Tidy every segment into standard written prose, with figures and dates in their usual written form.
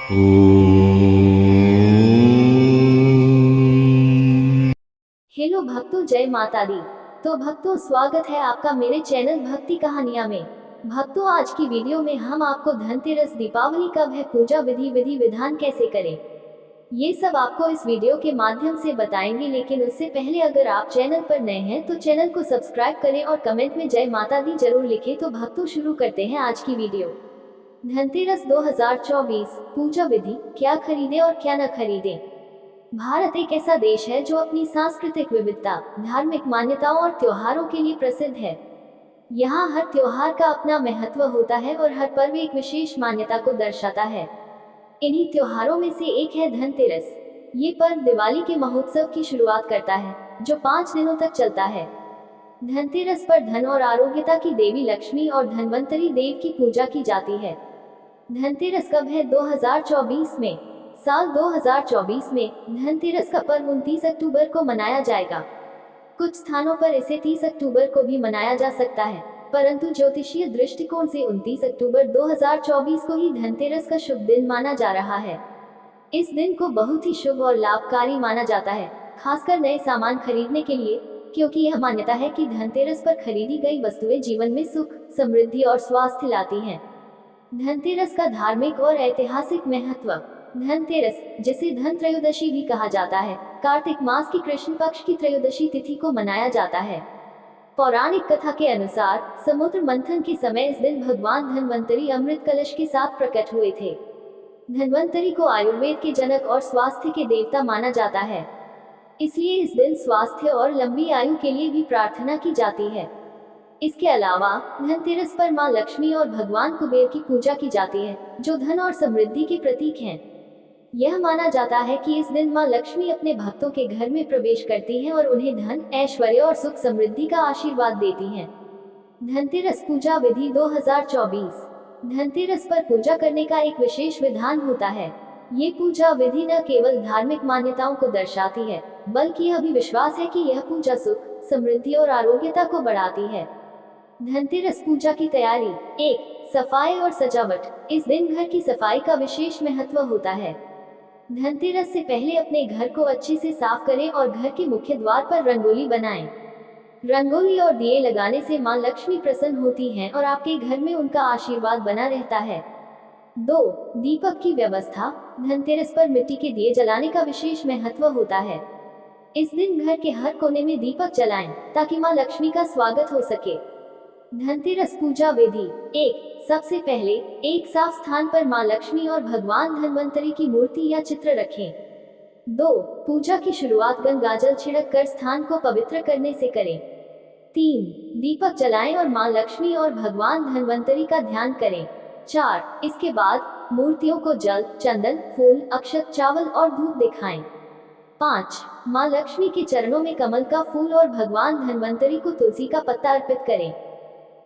Hello भक्तों, जय माता दी। तो भक्तों, स्वागत है आपका मेरे चैनल भक्ति कहानियां में। भक्तों, आज की वीडियो में हम आपको धनतेरस, दीपावली कब है, पूजा विधि विधान कैसे करें, ये सब आपको इस वीडियो के माध्यम से बताएंगे। लेकिन उससे पहले अगर आप चैनल पर नए हैं तो चैनल को सब्सक्राइब करें और कमेंट में जय माता दी जरूर लिखें। तो भक्तों, शुरू करते हैं आज की वीडियो। धनतेरस 2024 पूजा विधि, क्या खरीदें और क्या न खरीदें। भारत एक ऐसा देश है जो अपनी सांस्कृतिक विविधता, धार्मिक मान्यताओं और त्योहारों के लिए प्रसिद्ध है। यहाँ हर त्योहार का अपना महत्व होता है और हर पर्व एक विशेष मान्यता को दर्शाता है। इन्हीं त्योहारों में से एक है धनतेरस। ये पर्व दिवाली के महोत्सव की शुरुआत करता है, जो 5 दिनों तक चलता है। धनतेरस पर धन और आरोग्यता की देवी लक्ष्मी और धन्वंतरी देव की पूजा की जाती है। धनतेरस कब है? 2024 में। साल 2024 में धनतेरस का पर्व 29 अक्टूबर को मनाया जाएगा। कुछ स्थानों पर इसे 30 अक्टूबर को भी मनाया जा सकता है, परंतु ज्योतिषीय दृष्टिकोण से 29 अक्टूबर 2024 को ही धनतेरस का शुभ दिन माना जा रहा है। इस दिन को बहुत ही शुभ और लाभकारी माना जाता है, खासकर नए सामान खरीदने के लिए, क्योंकि यह मान्यता है कि धनतेरस पर खरीदी गई वस्तुएं जीवन में सुख, समृद्धि और स्वास्थ्य लाती हैं। धनतेरस का धार्मिक और ऐतिहासिक महत्व। धनतेरस, जिसे धन त्रयोदशी भी कहा जाता है, कार्तिक मास की कृष्ण पक्ष की त्रयोदशी तिथि को मनाया जाता है। पौराणिक कथा के अनुसार समुद्र मंथन के समय इस दिन भगवान धन्वंतरी अमृत कलश के साथ प्रकट हुए थे। धन्वंतरी को आयुर्वेद के जनक और स्वास्थ्य के देवता माना जाता है, इसलिए इस दिन स्वास्थ्य और लंबी आयु के लिए भी प्रार्थना की जाती है। इसके अलावा धनतेरस पर मां लक्ष्मी और भगवान कुबेर की पूजा की जाती है, जो धन और समृद्धि के प्रतीक हैं। यह माना जाता है कि इस दिन मां लक्ष्मी अपने भक्तों के घर में प्रवेश करती हैं और उन्हें धन, ऐश्वर्य और सुख समृद्धि का आशीर्वाद देती हैं। धनतेरस पूजा विधि 2024। धनतेरस पर पूजा करने का एक विशेष विधान होता है। ये पूजा विधि न केवल धार्मिक मान्यताओं को दर्शाती है, बल्कि यह भी विश्वास है कि यह पूजा सुख, समृद्धि और आरोग्यता को बढ़ाती है। धनतेरस पूजा की तैयारी। 1. सफाई और सजावट। इस दिन घर की सफाई का विशेष महत्व होता है। धनतेरस से पहले अपने घर को अच्छे से साफ करें और घर के मुख्य द्वार पर रंगोली बनाएं। रंगोली और दिए लगाने से मां लक्ष्मी प्रसन्न होती हैं और आपके घर में उनका आशीर्वाद बना रहता है। 2. दीपक की व्यवस्था। धनतेरस पर मिट्टी के दिए जलाने का विशेष महत्व होता है। इस दिन घर के हर कोने में दीपक जलाएं, ताकि मां लक्ष्मी का स्वागत हो सके। धनतेरस पूजा विधि। 1. सबसे पहले एक साफ स्थान पर मां लक्ष्मी और भगवान धन्वंतरी की मूर्ति या चित्र रखें। 2. पूजा की शुरुआत गंगाजल छिड़क कर स्थान को पवित्र करने से करें। 3. दीपक जलाएं और मां लक्ष्मी और भगवान धन्वंतरी का ध्यान करें। 4. इसके बाद मूर्तियों को जल, चंदन, फूल, अक्षत, चावल और धूप दिखाएं। 5. मां लक्ष्मी के चरणों में कमल का फूल और भगवान धन्वंतरी को तुलसी का पत्ता अर्पित करें।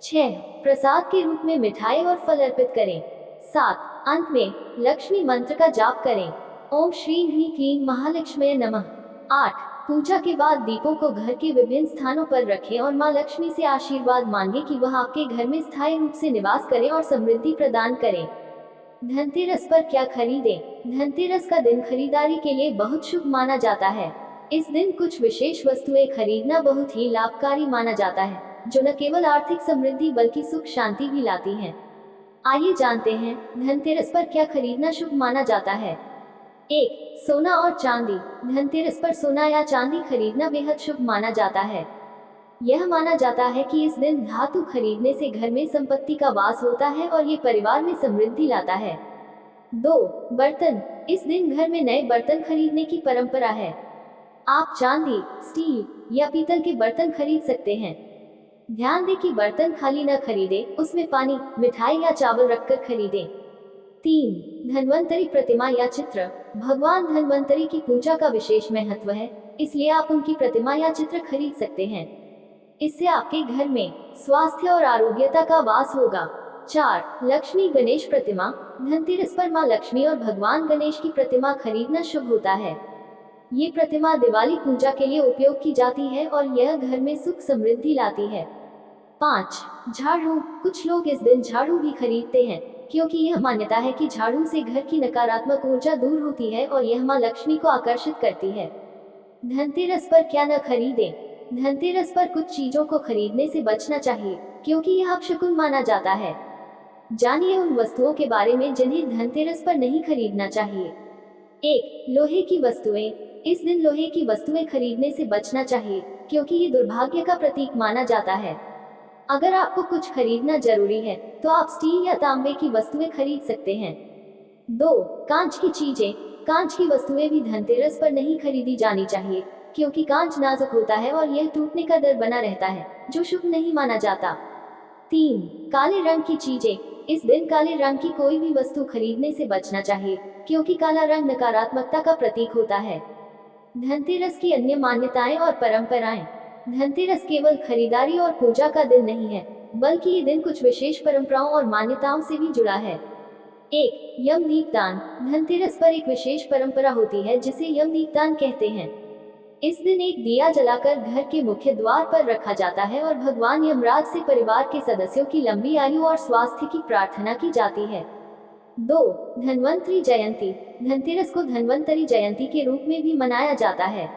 6. प्रसाद के रूप में मिठाई और फल अर्पित करें। 7. अंत में लक्ष्मी मंत्र का जाप करें। ओम श्री ह्रीं क्लीं महालक्ष्मी नमः। 8. पूजा के बाद दीपों को घर के विभिन्न स्थानों पर रखें और मां लक्ष्मी से आशीर्वाद मांगे कि वह आपके घर में स्थायी रूप से निवास करें और समृद्धि प्रदान करें। धनतेरस पर क्या खरीदें? धनतेरस का दिन खरीदारी के लिए बहुत शुभ माना जाता है। इस दिन कुछ विशेष वस्तुएं खरीदना बहुत ही लाभकारी माना जाता है, जो न केवल आर्थिक समृद्धि बल्कि सुख शांति भी लाती हैं। आइए जानते हैं धनतेरस पर क्या खरीदना शुभ माना जाता है। 1. सोना और चांदी। धनतेरस पर सोना या चांदी खरीदना बेहद शुभ माना जाता है। यह माना जाता है कि इस दिन धातु खरीदने से घर में संपत्ति का वास होता है और ये परिवार में समृद्धि लाता है। 2. बर्तन। इस दिन घर में नए बर्तन खरीदने की परंपरा है। आप चांदी, स्टील या पीतल के बर्तन खरीद सकते हैं। ध्यान दें कि बर्तन खाली न खरीदें, उसमें पानी, मिठाई या चावल रखकर खरीदें। 3. धन्वंतरी प्रतिमा या चित्र। भगवान धन्वंतरी की पूजा का विशेष महत्व है, इसलिए आप उनकी प्रतिमा या चित्र खरीद सकते हैं। इससे आपके घर में स्वास्थ्य और आरोग्यता का वास होगा। 4. लक्ष्मी गणेश प्रतिमा। धनतेरस पर मां लक्ष्मी और भगवान गणेश की प्रतिमा खरीदना शुभ होता है। ये प्रतिमा दिवाली पूजा के लिए उपयोग की जाती है और यह घर में सुख समृद्धि लाती है। 5. झाड़ू। कुछ लोग इस दिन झाड़ू भी खरीदते हैं, क्योंकि यह मान्यता है कि झाड़ू से घर की नकारात्मक ऊर्जा दूर होती है और यह मां लक्ष्मी को आकर्षित करती है। धनतेरस पर क्या न खरीदें? धनतेरस पर कुछ चीजों को खरीदने से बचना चाहिए, क्योंकि यह अपशकुन माना जाता है। जानिए उन वस्तुओं के बारे में जिन्हें धनतेरस पर नहीं खरीदना चाहिए। 1. लोहे की वस्तुएं। इस दिन लोहे की वस्तुएं खरीदने से बचना चाहिए, क्योंकि ये दुर्भाग्य का प्रतीक माना जाता है। अगर आपको कुछ खरीदना जरूरी है, तो आप स्टील या तांबे की वस्तुएं खरीद सकते हैं। 2. कांच की चीजें। कांच की वस्तुएं भी धनतेरस पर नहीं खरीदी जानी चाहिए, क्योंकि कांच नाजुक होता है और यह टूटने का डर बना रहता है, जो शुभ नहीं माना जाता। 3. काले रंग की चीजें। इस दिन काले रंग की कोई भी वस्तु खरीदने से बचना चाहिए, क्योंकि काला रंग नकारात्मकता का प्रतीक होता है। धनतेरस की अन्य मान्यताएं और परंपराएं। धनतेरस केवल खरीदारी और पूजा का दिन नहीं है, बल्कि ये दिन कुछ विशेष परंपराओं और मान्यताओं से भी जुड़ा है। 1. यम दीपदान। धनतेरस पर एक विशेष परंपरा होती है जिसे यम दीपदान कहते हैं। इस दिन एक दिया जलाकर घर के मुख्य द्वार पर रखा जाता है और भगवान यमराज से परिवार के सदस्यों की लंबी आयु और स्वास्थ्य की प्रार्थना की जाती है। 2. धन्वंतरी जयंती। धनतेरस को धन्वंतरी जयंती के रूप में भी मनाया जाता है।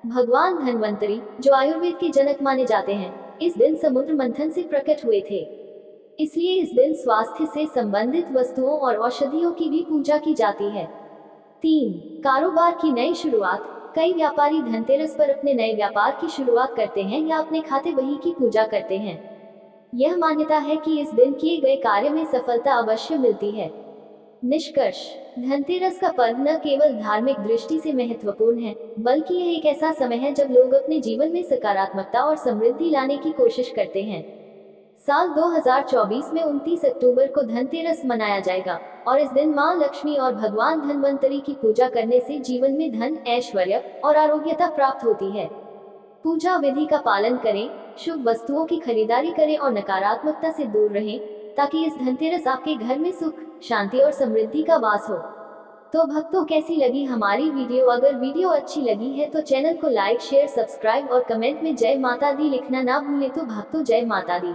भगवान धन्वंतरी, जो आयुर्वेद के जनक माने जाते हैं, इस दिन समुद्र मंथन से प्रकट हुए थे। इसलिए इस दिन स्वास्थ्य से संबंधित वस्तुओं और औषधियों की भी पूजा की जाती है। 3. कारोबार की नई शुरुआत। कई व्यापारी धनतेरस पर अपने नए व्यापार की शुरुआत करते हैं या अपने खाते बही की पूजा करते हैं। यह मान्यता है कि इस दिन किए गए कार्य में सफलता अवश्य मिलती है। निष्कर्ष। धनतेरस का पर्व न केवल धार्मिक दृष्टि से महत्वपूर्ण है, बल्कि यह एक ऐसा समय है जब लोग अपने जीवन में सकारात्मकता और समृद्धि लाने की कोशिश करते हैं। साल 2024 में 29 अक्टूबर को धनतेरस मनाया जाएगा और इस दिन मां लक्ष्मी और भगवान धन्वंतरी की पूजा करने से जीवन में धन, ऐश्वर्य और आरोग्यता प्राप्त होती है। पूजा विधि का पालन करें, शुभ वस्तुओं की खरीदारी करें और नकारात्मकता से दूर रहें, ताकि इस धनतेरस आपके घर में सुख, शांति और समृद्धि का वास हो। तो भक्तों, कैसी लगी हमारी वीडियो? अगर वीडियो अच्छी लगी है तो चैनल को लाइक, शेयर, सब्सक्राइब और कमेंट में जय माता दी लिखना ना भूलें। तो भक्तों, जय माता दी।